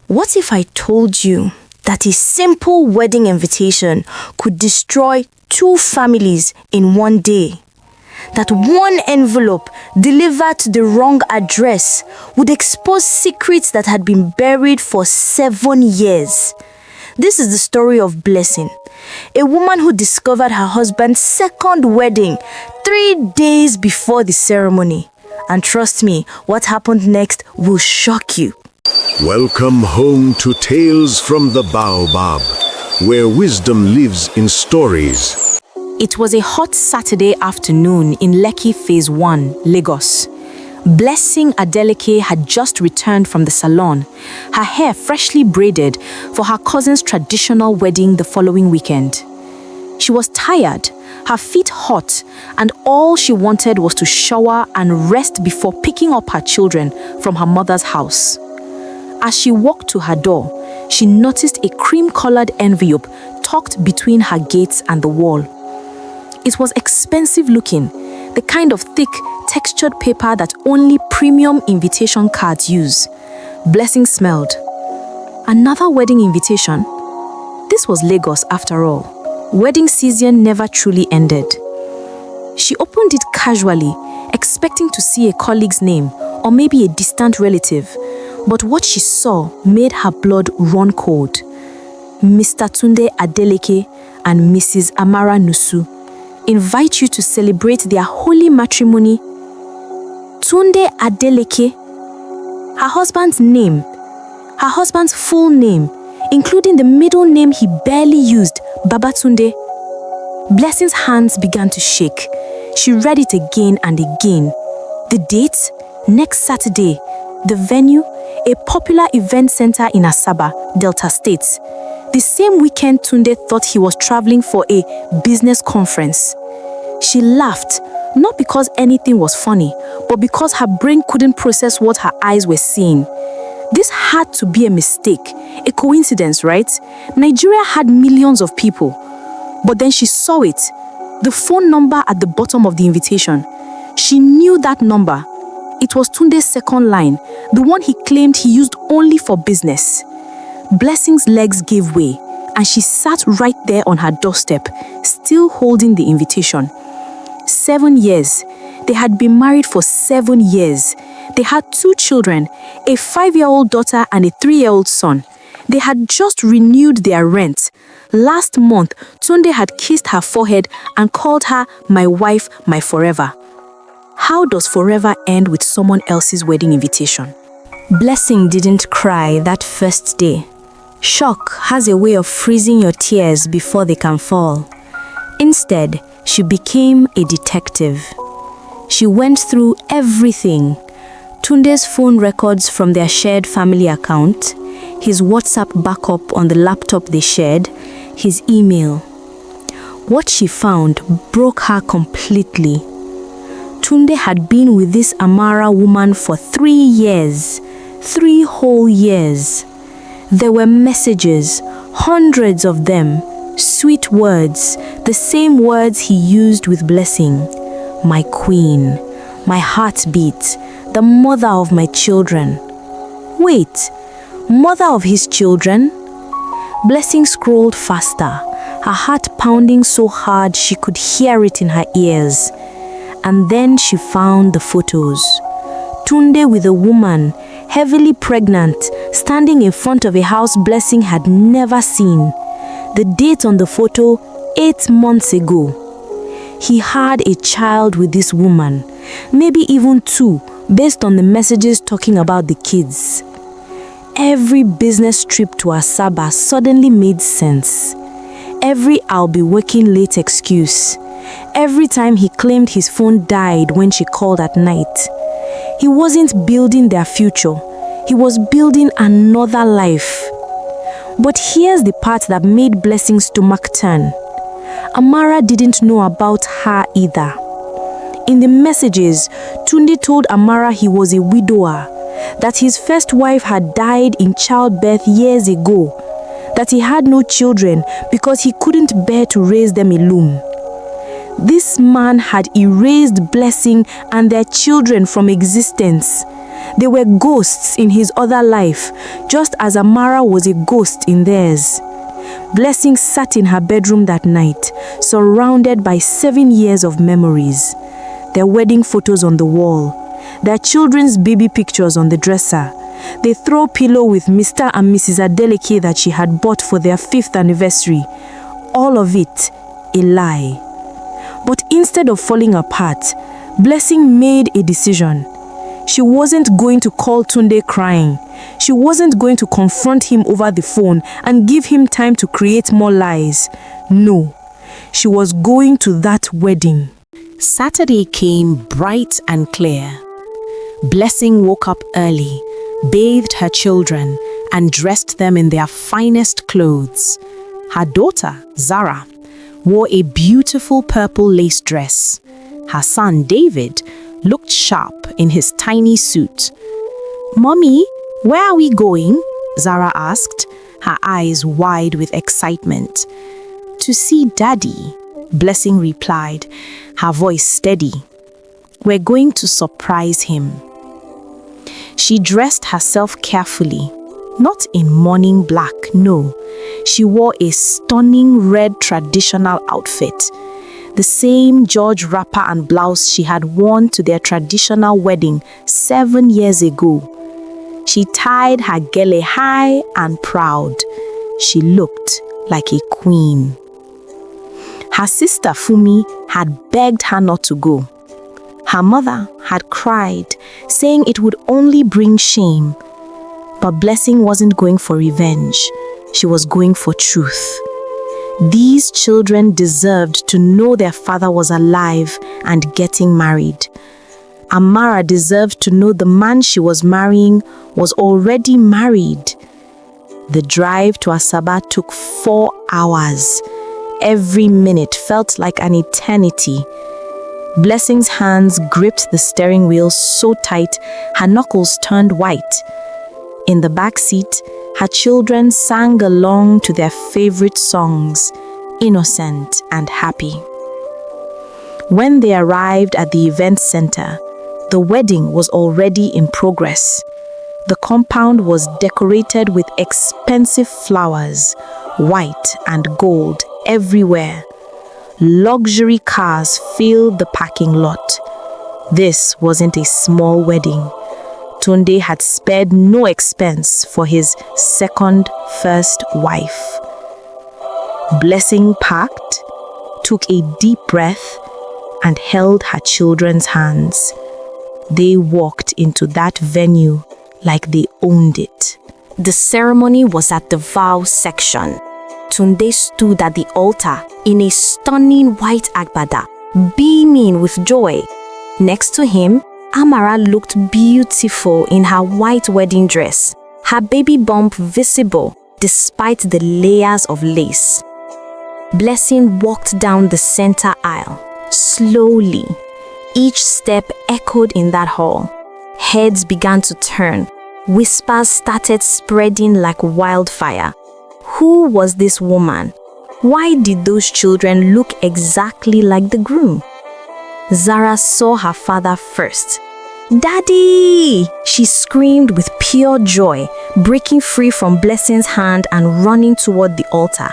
What if I told you that a simple wedding invitation could destroy two families in one day? That one envelope delivered to the wrong address would expose secrets that had been buried for 7 years. This is the story of Blessing, a woman who discovered her husband's second wedding 3 days before the ceremony. And trust me, what happened next will shock you. Welcome home to Tales from the Baobab, where wisdom lives in stories. It was a hot Saturday afternoon in Lekki Phase 1, Lagos. Blessing Adeleke had just returned from the salon, her hair freshly braided for her cousin's traditional wedding the following weekend. She was tired, her feet hot, and all she wanted was to shower and rest before picking up her children from her mother's house. As she walked to her door, she noticed a cream-colored envelope tucked between her gates and the wall. It was expensive looking, the kind of thick, textured paper that only premium invitation cards use. Blessing smelled. Another wedding invitation? This was Lagos after all. Wedding season never truly ended. She opened it casually, expecting to see a colleague's name or maybe a distant relative. But what she saw made her blood run cold. Mr. Tunde Adeleke and Mrs. Amara Nusu invite you to celebrate their holy matrimony. Tunde Adeleke, her husband's name, her husband's full name, including the middle name he barely used, Babatunde. Blessing's hands began to shake. She read it again and again. The date? Next Saturday. The venue? A popular event center in Asaba, Delta State. The same weekend Tunde thought he was traveling for a business conference. She laughed, not because anything was funny, but because her brain couldn't process what her eyes were seeing. This had to be a mistake, a coincidence, right? Nigeria had millions of people. But then she saw it, the phone number at the bottom of the invitation. She knew that number. It was Tunde's second line, the one he claimed he used only for business. Blessing's legs gave way, and she sat right there on her doorstep, still holding the invitation. 7 years. They had been married for 7 years. They had 2 children, a 5-year-old daughter and a 3-year-old son. They had just renewed their rent. Last month, Tunde had kissed her forehead and called her my wife, my forever. How does forever end with someone else's wedding invitation? Blessing didn't cry that first day. Shock has a way of freezing your tears before they can fall. Instead, she became a detective. She went through everything. Tunde's phone records from their shared family account, his WhatsApp backup on the laptop they shared, his email. What she found broke her completely. Tunde had been with this Amara woman for 3 years, 3 whole years. There were messages, hundreds of them, sweet words, the same words he used with Blessing. My queen, my heartbeat, the mother of my children. Wait, mother of his children? Blessing scrolled faster, her heart pounding so hard she could hear it in her ears. And then she found the photos. Tunde with a woman, heavily pregnant, standing in front of a house Blessing had never seen. The date on the photo, 8 months ago. He had a child with this woman, maybe even 2, based on the messages talking about the kids. Every business trip to Asaba suddenly made sense. Every I'll be working late excuse. Every time he claimed his phone died when she called at night. He wasn't building their future. He was building another life. But here's the part that made Blessing's stomach turn. Amara didn't know about her either. In the messages, Tunde told Amara he was a widower, that his first wife had died in childbirth years ago, that he had no children because he couldn't bear to raise them alone. This man had erased Blessing and their children from existence, They were ghosts in his other life, just as Amara was a ghost in theirs. Blessing sat in her bedroom that night, surrounded by 7 years of memories. Their wedding photos on the wall, their children's baby pictures on the dresser, the throw pillow with Mr. and Mrs. Adeleke that she had bought for their 5th anniversary. All of it a lie. But instead of falling apart, Blessing made a decision. She wasn't going to call Tunde crying. She wasn't going to confront him over the phone and give him time to create more lies. No, she was going to that wedding. Saturday came bright and clear. Blessing woke up early, bathed her children, and dressed them in their finest clothes. Her daughter, Zara, wore a beautiful purple lace dress. Her son, David, looked sharp in his tiny suit. "Mommy, where are we going?" Zara asked, her eyes wide with excitement. "To see Daddy," Blessing replied, her voice steady. "We're going to surprise him." She dressed herself carefully, not in mourning black, no. She wore a stunning red traditional outfit, the same George wrapper and blouse she had worn to their traditional wedding 7 years ago. She tied her gele high and proud. She looked like a queen. Her sister Fumi had begged her not to go. Her mother had cried, saying it would only bring shame. But Blessing wasn't going for revenge. She was going for truth. These children deserved to know their father was alive and getting married. Amara deserved to know the man she was marrying was already married. The drive to Asaba took 4 hours. Every minute felt like an eternity. Blessing's hands gripped the steering wheel so tight, her knuckles turned white. In the back seat, her children sang along to their favorite songs, innocent and happy. When they arrived at the event center, the wedding was already in progress. The compound was decorated with expensive flowers, white and gold everywhere. Luxury cars filled the parking lot. This wasn't a small wedding. Tunde had spared no expense for his first wife. Blessing parked, took a deep breath, and held her children's hands. They walked into that venue like they owned it. The ceremony was at the vow section. Tunde stood at the altar in a stunning white agbada, beaming with joy. Next to him, Amara looked beautiful in her white wedding dress, her baby bump visible despite the layers of lace. Blessing walked down the center aisle, slowly. Each step echoed in that hall. Heads began to turn. Whispers started spreading like wildfire. Who was this woman? Why did those children look exactly like the groom? Zara saw her father first. "Daddy!" She screamed with pure joy, breaking free from Blessing's hand and running toward the altar.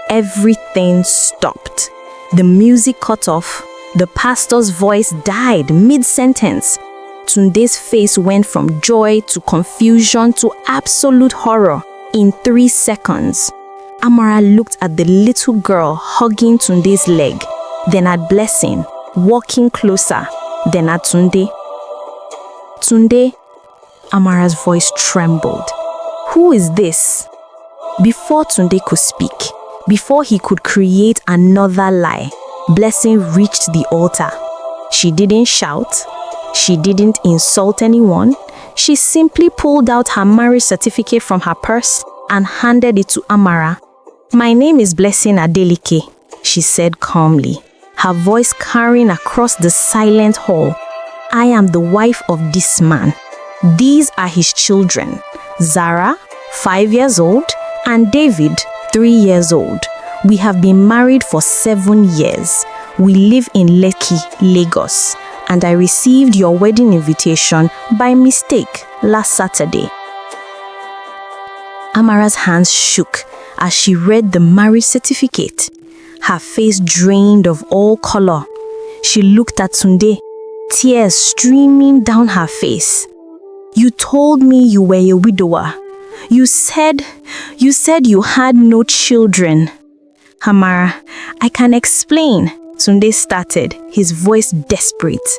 Everything stopped. The music cut off. The pastor's voice died mid-sentence. Tunde's face went from joy to confusion to absolute horror in 3 seconds. Amara looked at the little girl hugging Tunde's leg, then at Blessing, walking closer, then at Tunde. "Tunde," Amara's voice trembled. "Who is this?" Before Tunde could speak, before he could create another lie, Blessing reached the altar. She didn't shout. She didn't insult anyone. She simply pulled out her marriage certificate from her purse and handed it to Amara. "My name is Blessing Adeleke," she said calmly, her voice carrying across the silent hall. "I am the wife of this man. These are his children, Zara, 5 years old, and David, 3 years old. We have been married for 7 years. We live in Lekki, Lagos, and I received your wedding invitation by mistake last Saturday." Amara's hands shook as she read the marriage certificate. Her face drained of all color. She looked at Tunde, tears streaming down her face. "You told me you were a widower. You said you had no children." "Amara, I can explain," Tunde started, his voice desperate.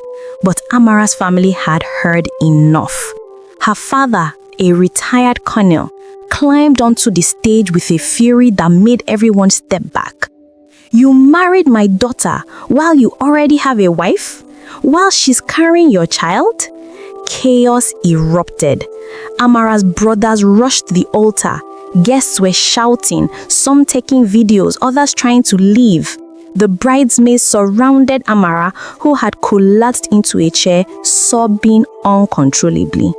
But Amara's family had heard enough. Her father, a retired colonel, climbed onto the stage with a fury that made everyone step back. "You married my daughter while you already have a wife? While she's carrying your child?" Chaos erupted. Amara's brothers rushed the altar. Guests were shouting, some taking videos, others trying to leave. The bridesmaids surrounded Amara, who had collapsed into a chair, sobbing uncontrollably.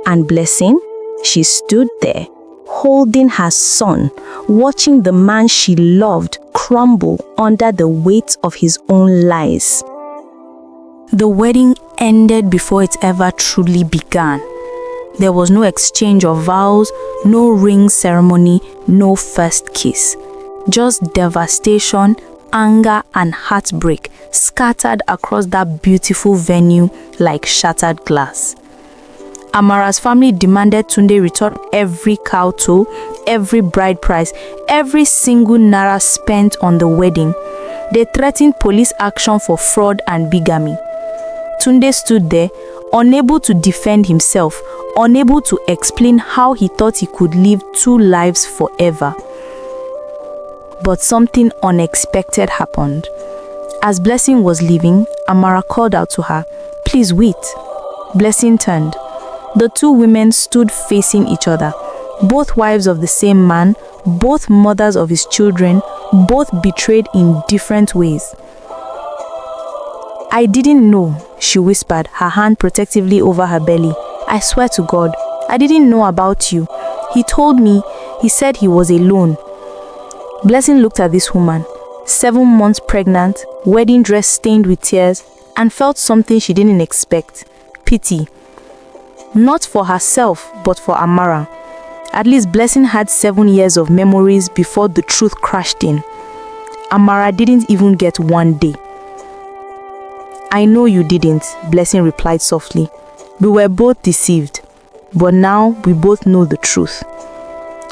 And Blessing, she stood there, holding her son, watching the man she loved crumble under the weight of his own lies. The wedding ended before it ever truly began. There was no exchange of vows, no ring ceremony, no first kiss. Just devastation, anger and heartbreak scattered across that beautiful venue like shattered glass. Amara's family demanded Tunde return every cow toe, every bride price, every single naira spent on the wedding. They threatened police action for fraud and bigamy. Tunde stood there, unable to defend himself, unable to explain how he thought he could live two lives forever. But something unexpected happened. As Blessing was leaving, Amara called out to her, "Please wait." Blessing turned. The two women stood facing each other, both wives of the same man, both mothers of his children, both betrayed in different ways. "I didn't know," she whispered, her hand protectively over her belly. "I swear to God, I didn't know about you. He told me, he said he was alone." Blessing looked at this woman, 7 months pregnant, wedding dress stained with tears, and felt something she didn't expect: pity. Not for herself, but for Amara. At least Blessing had 7 years of memories before the truth crashed in. Amara didn't even get 1 day. "I know you didn't," Blessing replied softly. "We were both deceived, but now we both know the truth."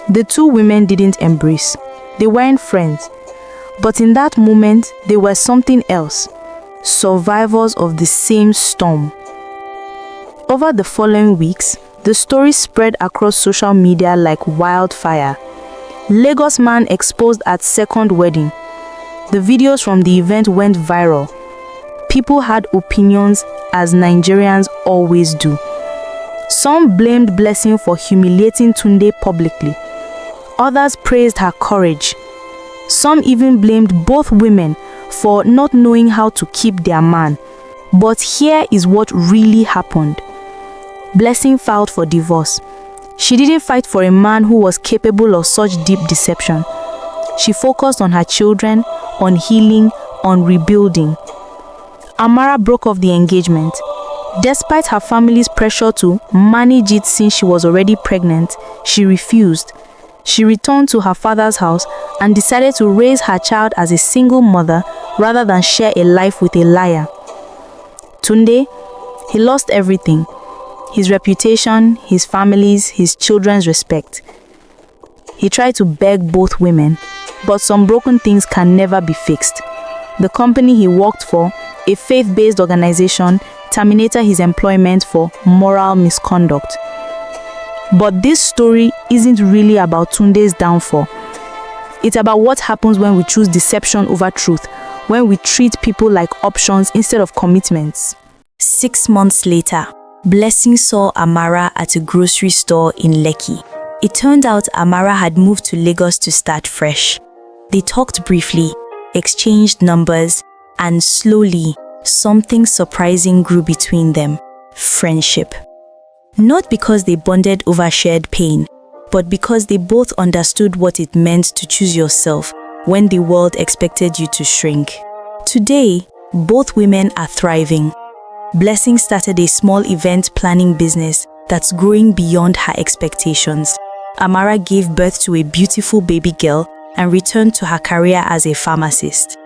The two women didn't embrace. They weren't friends. But in that moment, they were something else. Survivors of the same storm. Over the following weeks, the story spread across social media like wildfire. Lagos man exposed at second wedding. The videos from the event went viral. People had opinions, as Nigerians always do. Some blamed Blessing for humiliating Tunde publicly. Others praised her courage. Some even blamed both women for not knowing how to keep their man. But here is what really happened. Blessing filed for divorce. She didn't fight for a man who was capable of such deep deception. She focused on her children, on healing, on rebuilding. Amara broke off the engagement. Despite her family's pressure to manage it since she was already pregnant, she refused. She returned to her father's house and decided to raise her child as a single mother rather than share a life with a liar. Tunde, he lost everything: his reputation, his family's, his children's respect. He tried to beg both women, but some broken things can never be fixed. The company he worked for, a faith-based organization, terminated his employment for moral misconduct. But this story isn't really about Tunde's downfall. It's about what happens when we choose deception over truth, when we treat people like options instead of commitments. 6 months later, Blessing saw Amara at a grocery store in Lekki. It turned out Amara had moved to Lagos to start fresh. They talked briefly, exchanged numbers, and slowly, something surprising grew between them: friendship. Not because they bonded over shared pain, but because they both understood what it meant to choose yourself when the world expected you to shrink. Today, both women are thriving. Blessing started a small event planning business that's growing beyond her expectations. Amara gave birth to a beautiful baby girl and returned to her career as a pharmacist.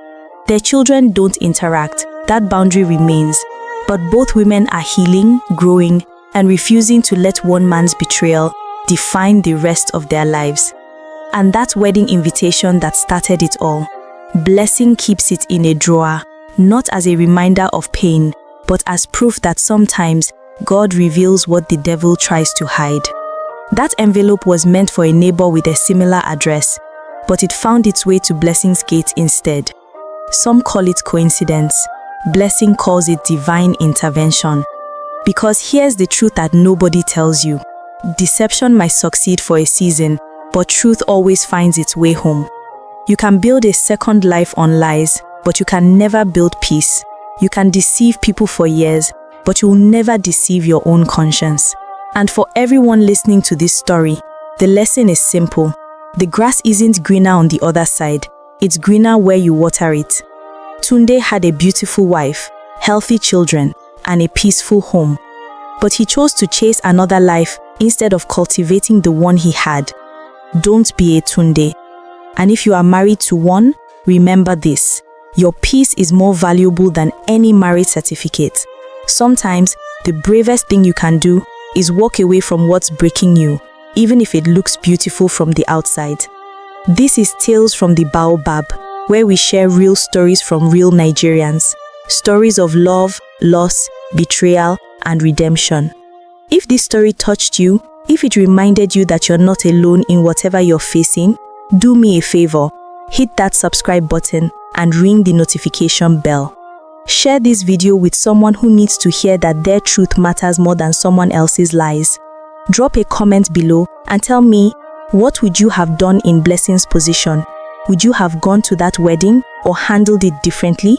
Their children don't interact, that boundary remains, but both women are healing, growing, and refusing to let one man's betrayal define the rest of their lives. And that wedding invitation that started it all, Blessing keeps it in a drawer, not as a reminder of pain, but as proof that sometimes God reveals what the devil tries to hide. That envelope was meant for a neighbor with a similar address, but it found its way to Blessing's gate instead. Some call it coincidence. Blessing calls it divine intervention. Because here's the truth that nobody tells you. Deception might succeed for a season, but truth always finds its way home. You can build a second life on lies, but you can never build peace. You can deceive people for years, but you'll never deceive your own conscience. And for everyone listening to this story, the lesson is simple. The grass isn't greener on the other side. It's greener where you water it. Tunde had a beautiful wife, healthy children, and a peaceful home. But he chose to chase another life instead of cultivating the one he had. Don't be a Tunde. And if you are married to one, remember this. Your peace is more valuable than any marriage certificate. Sometimes, the bravest thing you can do is walk away from what's breaking you, even if it looks beautiful from the outside. This is Tales from the Baobab, where we share real stories from real Nigerians. Stories of love, loss, betrayal, and redemption. If this story touched you, if it reminded you that you're not alone in whatever you're facing, do me a favor, hit that subscribe button and ring the notification bell. Share this video with someone who needs to hear that their truth matters more than someone else's lies. Drop a comment below and tell me, what would you have done in Blessing's position? Would you have gone to that wedding or handled it differently?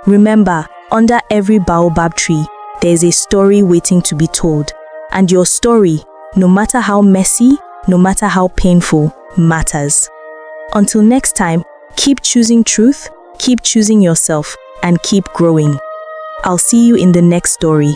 Remember, under every baobab tree, there is a story waiting to be told. And your story, no matter how messy, no matter how painful, matters. Until next time, keep choosing truth, keep choosing yourself, and keep growing. I'll see you in the next story.